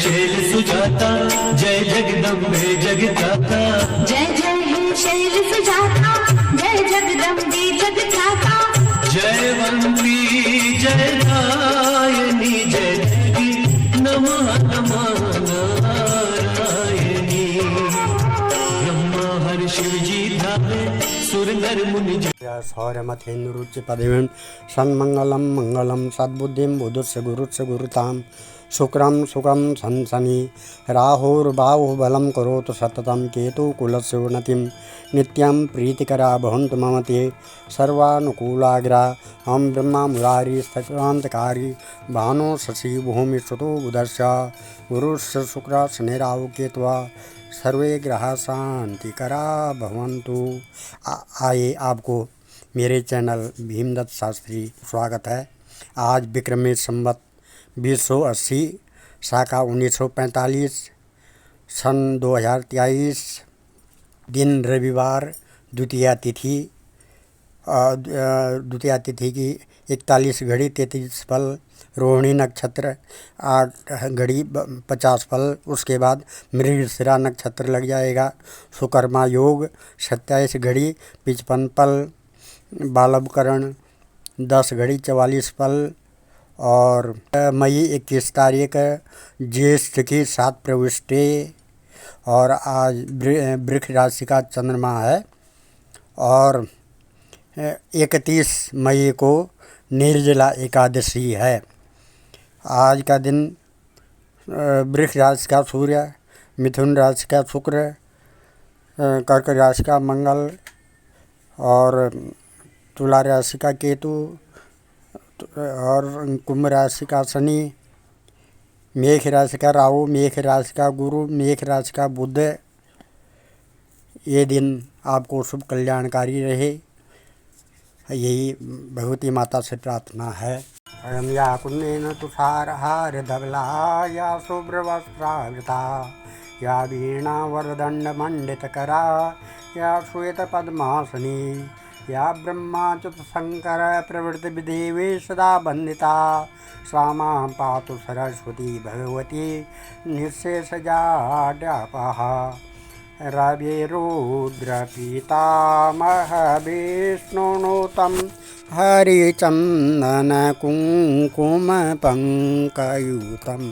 शैल सुजाता, जय जगदम्बे जगत्राता। जय जय हे शैल सुजाता, जय जगदम्बे जगत्राता। जयवंती जयदायिनी जय देवी नमः नमः नारायणी। ब्रह्मा हरि शिव जी ध्यावे, सुर नर मुनि शौर्यमथेन्दुरुच्य पदवीं सन्मंगलम मंगलम सद्बुद्धिं बुधुस्य गुरुस्य गुरुतां शुक्रं सुखं संसनि राहुर्बाहुबलं करोतु सततं केतुकुलस्य उन्नतिं नित्यं प्रीतिकरा भवन्तु मम ते सर्वानुकूलाग्रा। हम ब्रह्मा मुरारी सत्कांतकारी भानु शशि भूमि सुतो बुधस्य गुरुस्य शुक्र शनिराहु केतवा सर्वे ग्रह शांतिकरा भवन्तु। आइए आपको मेरे चैनल भीमदत्त शास्त्री स्वागत है। आज विक्रमी संवत 2080 शाका 1945 सन 2023 दिन रविवार द्वितीया तिथि की 41 घड़ी 33 पल रोहिणी नक्षत्र 8 घड़ी 50 पल। उसके बाद मृगशिरा नक्षत्र लग जाएगा। सुकर्मा योग 27 घड़ी 55 पल। बालवकरण 10 घड़ी 44 पल। और मई 21 तारीख ज्येष्ठ की 7 प्रविष्टि। और आज वृक्ष राशि का चंद्रमा है। और 31 मई को निर्जला एकादशी है। आज का दिन वृक्ष राशि का सूर्य, मिथुन राशि का शुक्र, कर्क राशि का मंगल और तुला राशि का केतु और कुंभ राशि का शनि, मेष राशि का राहु, मेष राशि का गुरु, मेष राशि का बुध। ये दिन आपको शुभ कल्याणकारी रहे, यही भगवती माता से प्रार्थना है। अयं या कुन्देन तुषारहार धवला या शुभ्रवस्त्रावृता या वीणा वरदण्डमण्डितकरा या श्वेतपद्मासनी या ब्रह्माच्युत शंकर प्रवृत्ति विदेवी सदा वंदिता सा मां पातु सरस्वती भगवती निःशेषजाड्यापः। रवि रुद्र पीतामह विष्णुनुतं हरिचन्दन कुङ्कुम पंकयुतं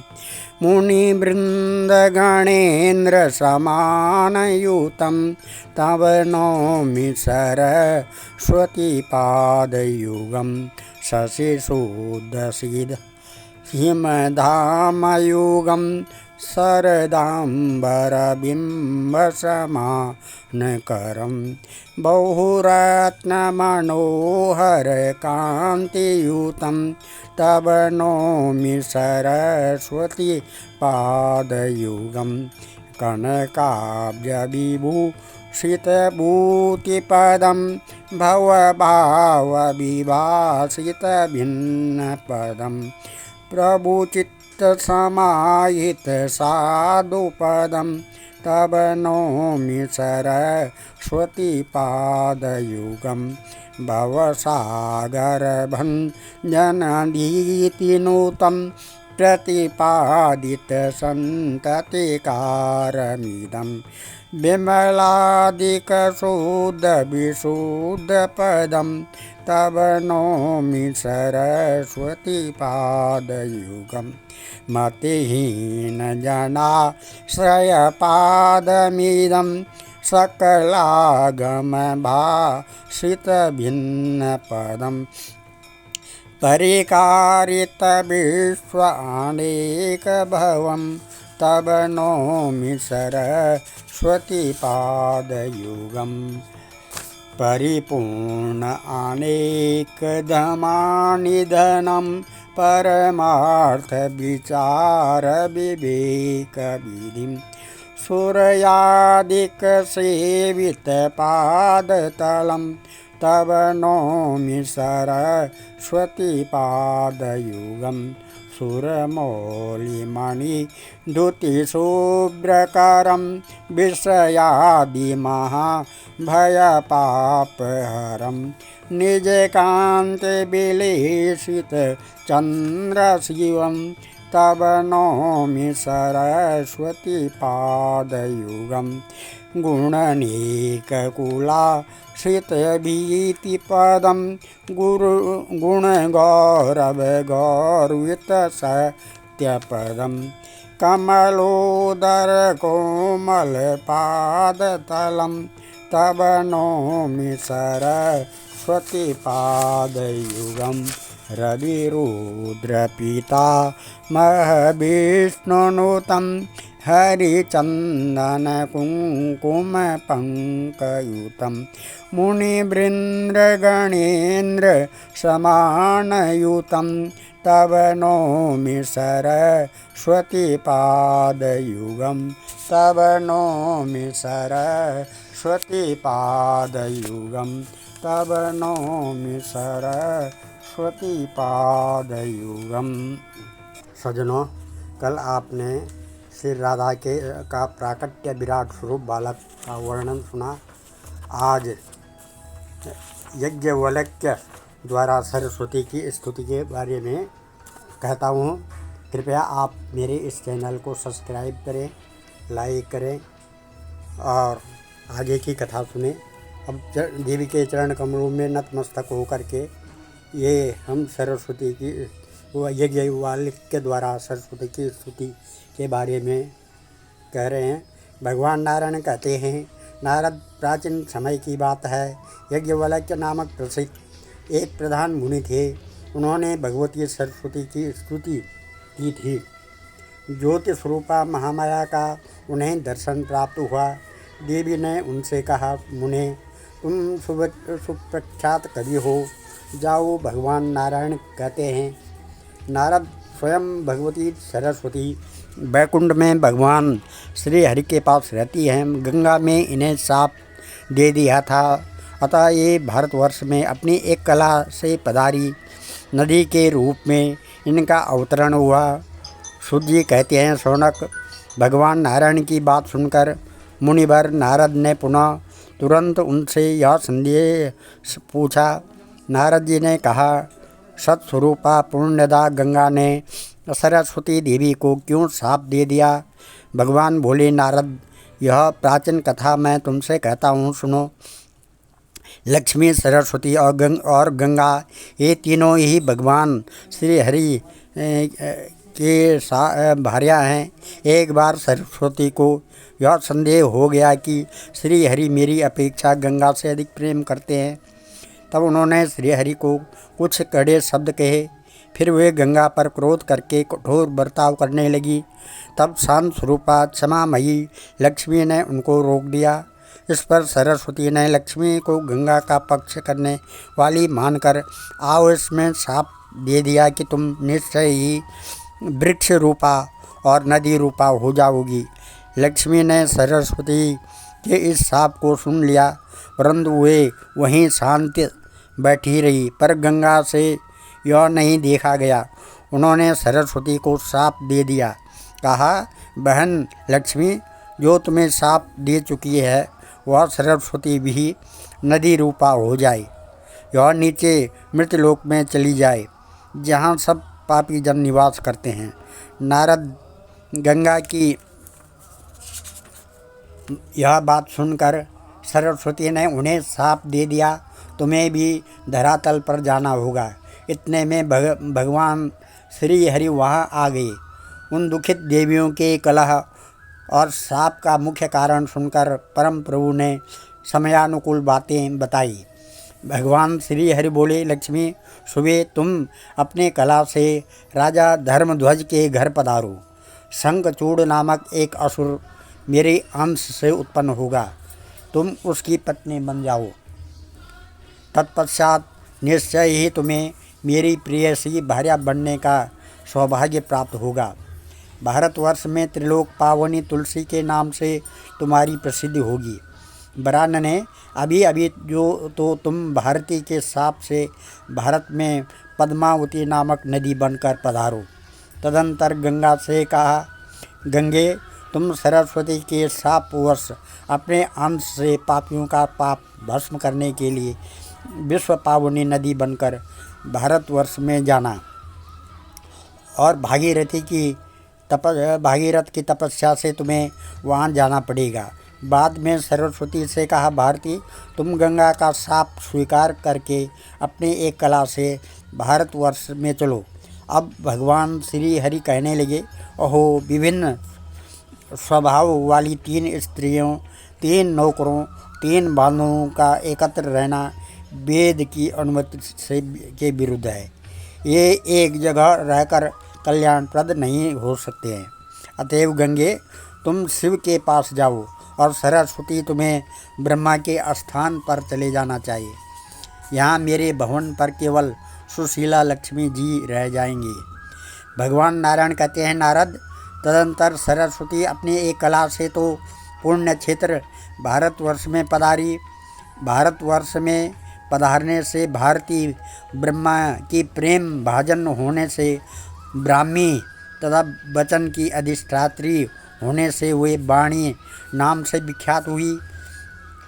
मुनिवृन्दगणेन्द्र समानयुतं तव नौमि सरस्वती पादयुगं शशिशूद्रसीद हिमधामयुगं शरदाम्बरबिम्बसमानकरं बहुरत्नमनोहरकान्तियुतं तव नौमि सरस्वती पादयुगं कनकाब्जविभूषितभूतिपदं भवभावविभासितभिन्नपदं प्रभुचित्तसमाहितसाधुपदं तव नौमि सरस्वती पादयुगं भवसागरभञ्जनदीतिनुतं प्रतिपादितसन्ततिकारमिदं विमलादिकशुद्धविशुद्धपदं तव नौमि सरस्वती पादयुगं मतिहीनजनाश्रयपादमिदं सकलागमभाषितभिन्नपदं परिकारितविश्वानेकभवं तव नौमि सरस्वती पादयुगं परिपूर्ण अनेकधमानिधनं परमार्थविचारविवेकविधिं सूर्यादिकसेवितपादतलं तव नौमि सरस्वती पादयुगं सुरमौलिमणिधुतिशुभ्रकरं विषयादिमहाभयपापहरं निजकान्ते विलेसितचन्द्रशिवं तब नौमि सरस्वती पादयुगम गुणनीककुलाश्रितभीति पदम गुरु गुणगौरव गौरवित सत्यपदम कमलोदर कोमल पादतलम तब नौमि सरस्वती पादयुगम रविरुद्रपिता महविष्णुनुतं हरिचन्दन कुङ्कुम पङ्कयुतं मुनिवृन्द्रगणेन्द्र समानयुतं तब नौमि सरस्वती पादयुगम तब नौमि सरस्वती पादयुगम तब नौमि सरस्वती पादयुगम। सज्जनों, कल आपने श्री राधा के का प्राकट्य विराट स्वरूप बालक का वर्णन सुना। आज याज्ञवल्क्य द्वारा सरस्वती की स्तुति के बारे में कहता हूँ। कृपया आप मेरे इस चैनल को सब्सक्राइब करें, लाइक करें और आगे की कथा सुने। अब देवी के चरण कमलों में नतमस्तक होकर के ये हम सरस्वती की याज्ञवल्क्य द्वारा सरस्वती की स्तुति के बारे में कह रहे हैं। भगवान नारायण कहते हैं, नारद प्राचीन समय की बात है, याज्ञवल्क्य नामक प्रसिद्ध एक प्रधान मुनि थे। उन्होंने भगवती सरस्वती की स्तुति की थी। ज्योति स्वरूपा महामाया का उन्हें दर्शन प्राप्त हुआ। देवी ने उनसे कहा, मुने, तुम सुप्रख्यात कवि हो, जाओ, भगवान नारायण कहते हैं। नारद स्वयं भगवती सरस्वती वैकुंठ में भगवान श्री हरि के पास रहती हैं। गंगा में इन्हें शाप दे दिया था, अतः ये भारतवर्ष में अपनी एक कला से पधारी नदी के रूप में इनका अवतरण हुआ। सूत जी कहते हैं, शौनक, भगवान नारायण की बात सुनकर मुनिवर नारद ने पुनः तुरंत उनसे यह संदेह पूछा। नारद जी ने कहा, सत्स्वरूपा पुण्यदा गंगा ने सरस्वती देवी को क्यों शाप दे दिया? भगवान बोले, नारद, यह प्राचीन कथा मैं तुमसे कहता हूँ, सुनो। लक्ष्मी, सरस्वती और गंगा ये तीनों ही भगवान श्री हरि के भार्या हैं। एक बार सरस्वती को यह संदेह हो गया कि श्री हरि मेरी अपेक्षा गंगा से अधिक प्रेम करते हैं। तब उन्होंने श्री हरि को कुछ कड़े शब्द कहे। फिर वे गंगा पर क्रोध करके कठोर बर्ताव करने लगी। तब शांत स्वरूपा क्षमामयी लक्ष्मी ने उनको रोक दिया। इस पर सरस्वती ने लक्ष्मी को गंगा का पक्ष करने वाली मानकर आवेश में शाप दे दिया कि तुम निश्चय ही वृक्ष रूपा और नदी रूपा हो जाओगी। लक्ष्मी ने सरस्वती के इस शाप को सुन लिया, परंतु वे वहीं शांत बैठी रही। पर गंगा से यह नहीं देखा गया। उन्होंने सरस्वती को शाप दे दिया। कहा, बहन लक्ष्मी, जो तुम्हें शाप दे चुकी है वह सरस्वती भी नदी रूपा हो जाए, यह नीचे मृतलोक में चली जाए, जहाँ सब पापी जन निवास करते हैं। नारद गंगा की यह बात सुनकर सरस्वती ने उन्हें शाप दे दिया, तुम्हें भी धरातल पर जाना होगा। इतने में भगवान श्री हरि वहाँ आ गए। उन दुखित देवियों के कलह और शाप का मुख्य कारण सुनकर परम प्रभु ने समयानुकूल बातें बताई। भगवान श्री हरि बोले, लक्ष्मी, सुबह तुम अपने कला से राजा धर्मध्वज के घर पधारो। शंखचूड़ नामक एक असुर मेरे अंश से उत्पन्न होगा, तुम उसकी पत्नी बन जाओ। तत्पश्चात निश्चय ही तुम्हें मेरी प्रियसी भार्या बनने का सौभाग्य प्राप्त होगा। भारतवर्ष में त्रिलोक पावनी तुलसी के नाम से तुम्हारी प्रसिद्धि होगी। वरान ने अभी अभी जो तो तुम भारती के शाप से भारत में पद्मावती नामक नदी बनकर पधारो। तदंतर गंगा से कहा, गंगे, तुम सरस्वती के शापवश अपने अंश से पापियों का पाप भस्म करने के लिए विश्व पावनी नदी बनकर भारतवर्ष में जाना और भागीरथ की तपस्या से तुम्हें वहाँ जाना पड़ेगा। बाद में सरस्वती से कहा, भारती, तुम गंगा का शाप स्वीकार करके अपने एक कला से भारतवर्ष में चलो। अब भगवान श्री हरि कहने लगे, ओहो, विभिन्न स्वभाव वाली 3 स्त्रियों, 3 नौकरों, 3 बांधवों का एकत्र रहना वेद की अनुमति से के विरुद्ध है। ये एक जगह रहकर कल्याणप्रद नहीं हो सकते हैं। अतएव गंगे, तुम शिव के पास जाओ और सरस्वती तुम्हें ब्रह्मा के स्थान पर चले जाना चाहिए। यहाँ मेरे भवन पर केवल सुशीला लक्ष्मी जी रह जाएंगी। भगवान नारायण कहते हैं, नारद, तदंतर सरस्वती अपनी एक कला से तो पुण्य क्षेत्र भारतवर्ष में पधारी। भारतवर्ष में पधारने से भारती, ब्रह्मा की प्रेम भाजन होने से ब्राह्मी तथा वचन की अधिष्ठात्री होने से वे वाणी नाम से विख्यात हुई।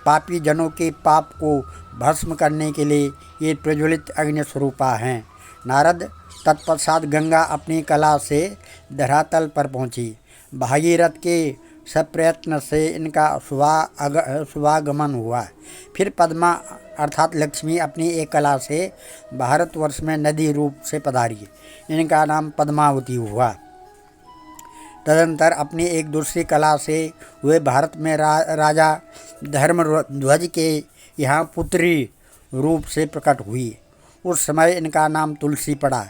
पापी जनों के पाप को भस्म करने के लिए ये प्रज्वलित अग्निस्वरूपा हैं। नारद, तत्पश्चात गंगा अपनी कला से धरातल पर पहुँची। भागीरथ के सप्रयत्न से इनका शुभागमन हुआ। फिर पद्मा अर्थात लक्ष्मी अपनी एक कला से भारतवर्ष में नदी रूप से पधारी। इनका नाम पद्मावती हुआ। तदंतर अपनी एक दूसरी कला से वे भारत में राजा धर्मध्वज के यहाँ पुत्री रूप से प्रकट हुई। उस समय इनका नाम तुलसी पड़ा।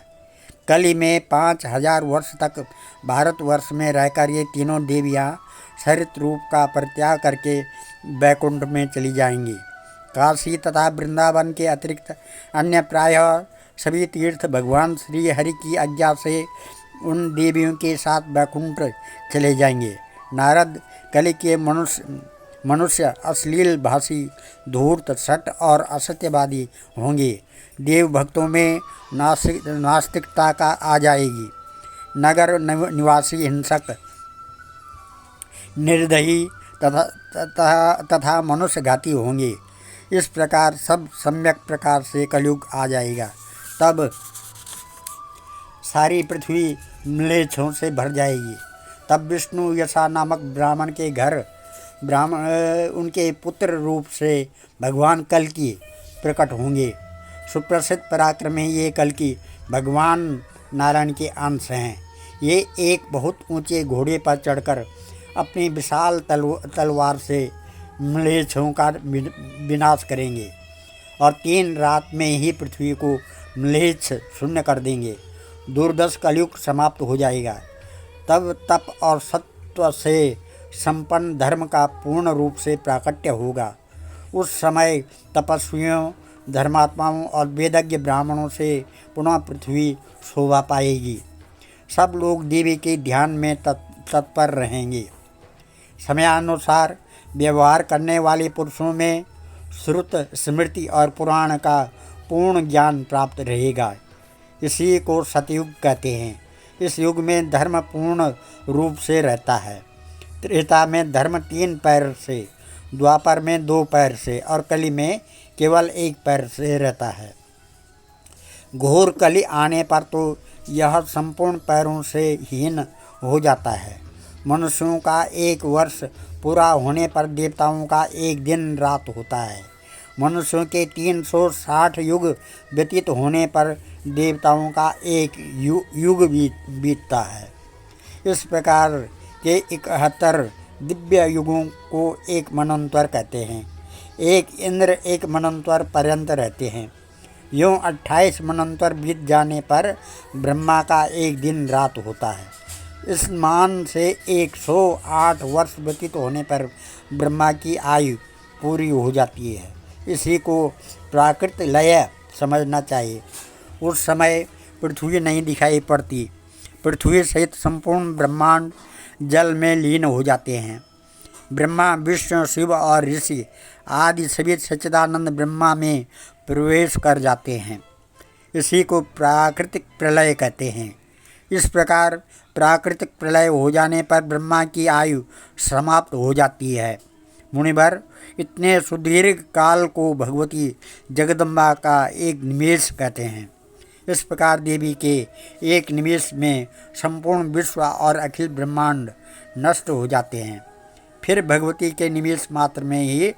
कली में 5000 वर्ष तक भारतवर्ष में रहकर ये तीनों देवियाँ सरित रूप का परित्याग करके बैकुंठ में चली जाएंगी। काशी तथा वृंदावन के अतिरिक्त अन्य प्रायः सभी तीर्थ भगवान श्री हरि की आज्ञा से उन देवियों के साथ बैकुंठ चले जाएंगे। नारद, कलि के मनुष्य अश्लील भाषी, धूर्त, सट और असत्यवादी होंगे। देव भक्तों में नास्तिकता का आ जाएगी। नगर निवासी हिंसक, निर्दयी तथा मनुष्यघाती होंगे। इस प्रकार सब सम्यक प्रकार से कलयुग आ जाएगा। तब सारी पृथ्वी म्लेच्छों से भर जाएगी। तब विष्णु यशा नामक ब्राह्मण के घर उनके पुत्र रूप से भगवान कल्कि प्रकट होंगे। सुप्रसिद्ध पराक्रमी ये कल्कि भगवान नारायण के अंश हैं। ये एक बहुत ऊंचे घोड़े पर चढ़कर अपनी विशाल तलवार से म्लेच्छों का विनाश करेंगे और 3 रात में ही पृथ्वी को म्लेच्छ शून्य कर देंगे। दुर्दश कलयुग समाप्त हो जाएगा। तब तप और सत्व से संपन्न धर्म का पूर्ण रूप से प्राकट्य होगा। उस समय तपस्वियों, धर्मात्माओं और वेदज्ञ ब्राह्मणों से पुनः पृथ्वी शोभा पाएगी। सब लोग देवी के ध्यान में तत्पर रहेंगे। समयानुसार व्यवहार करने वाले पुरुषों में श्रुत, स्मृति और पुराण का पूर्ण ज्ञान प्राप्त रहेगा। इसी को सतयुग कहते हैं। इस युग में धर्म पूर्ण रूप से रहता है। त्रेता में धर्म 3 पैर से, द्वापर में 2 पैर से और कली में केवल 1 पैर से रहता है। घोर कली आने पर तो यह संपूर्ण पैरों से हीन हो जाता है। मनुष्यों का 1 वर्ष पूरा होने पर देवताओं का 1 दिन रात होता है। मनुष्यों के 360 युग व्यतीत होने पर देवताओं का 1 युग बीतता है। इस प्रकार के 71 दिव्य युगों को एक मनंतर कहते हैं। एक इंद्र 1 मनंतर पर्यंत रहते हैं। यूँ 28 मनंतर बीत जाने पर ब्रह्मा का 1 दिन रात होता है। इस मान से 108 वर्ष व्यतीत होने पर ब्रह्मा की आयु पूरी हो जाती है। इसी को प्राकृत लय समझना चाहिए। उस समय पृथ्वी नहीं दिखाई पड़ती। पृथ्वी सहित संपूर्ण ब्रह्मांड जल में लीन हो जाते हैं। ब्रह्मा, विष्णु, शिव और ऋषि आदि सभी सच्चिदानंद ब्रह्मा में प्रवेश कर जाते हैं। इसी को प्राकृतिक प्रलय कहते हैं। इस प्रकार प्राकृतिक प्रलय हो जाने पर ब्रह्मा की आयु समाप्त हो जाती है। मुनिवर, इतने सुदीर्घ काल को भगवती जगदम्बा का एक निमेष कहते हैं। इस प्रकार देवी के एक निमेष में संपूर्ण विश्व और अखिल ब्रह्मांड नष्ट हो जाते हैं। फिर भगवती के निमेष मात्र में ही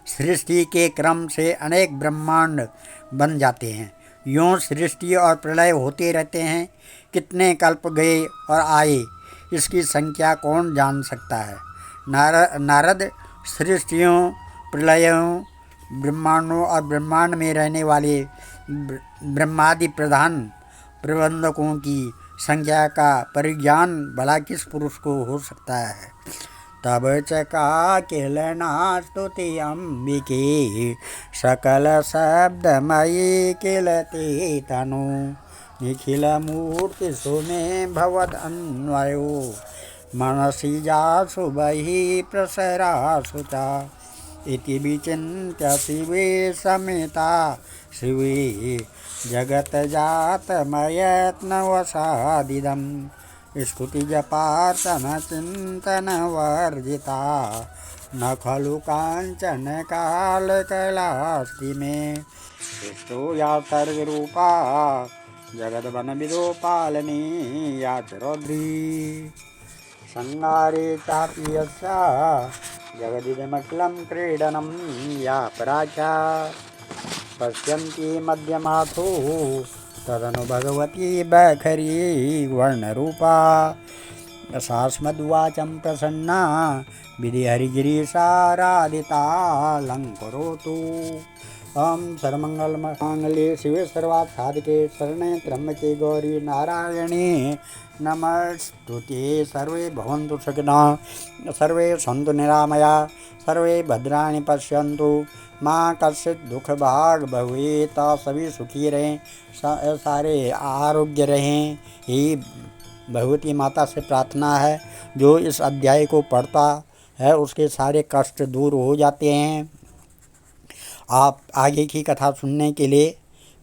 सृष्टि के क्रम से अनेक ब्रह्मांड बन जाते हैं। यूँ सृष्टि और प्रलय होते रहते हैं। कितने कल्प गए और आए, इसकी संख्या कौन जान सकता है। नारद सृष्टियों, प्रलयों, ब्रह्मांडों और ब्रह्मांड में रहने वाले ब्रह्मादि प्रधान प्रबंधकों की संख्या का परिज्ञान भला किस पुरुष को हो सकता है। तब चका किलना स्तुति अंबिके, सकल शब्दमयी किलते तनु, निखिल मूर्ति सुमे भवद अन्वयो, मनसि जासु बहि प्रसरासु च, इति विचिन्त्य शिवे समेता शिवे जगत जातमयत्नवसादिदं, स्तुति जपार्चन चिंतन वर्जिता, न खलु कांचन काल कैलास्ति में, सृष्टो या सर्वरूपा जगद वन विदो पालने या च रौद्री, संगारे चापि यस्या जगदिदमखिलं क्रीडनं या पराचा, पश्यन्ति मध्यमाथो तदनु भगवती बैखरी वर्णरूपा, सास्मद्वाचं प्रसन्ना विधिहरिगिरीशाराधितालङ्करोतु। ओम सर्वमंगलमांगल्ये शिवे सर्वार्थ साधिके शरणे त्र्यंबके गौरी नारायणी नमस्तुते। सर्वे भवन्तु सुखिनः, सर्वे सन्तु निरामया, सर्वे भद्राणि पश्यन्तु, माँ कश्चित दुख भाग भवेत, सभी सुखी रहें, सारे आरोग्य रहें। ही भगवती माता से प्रार्थना है, जो इस अध्याय को पढ़ता है उसके सारे कष्ट दूर हो जाते हैं। आप आगे की कथा सुनने के लिए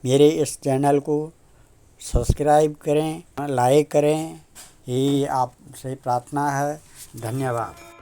मेरे इस चैनल को सब्सक्राइब करें, लाइक करें, यही आपसे प्रार्थना है। धन्यवाद।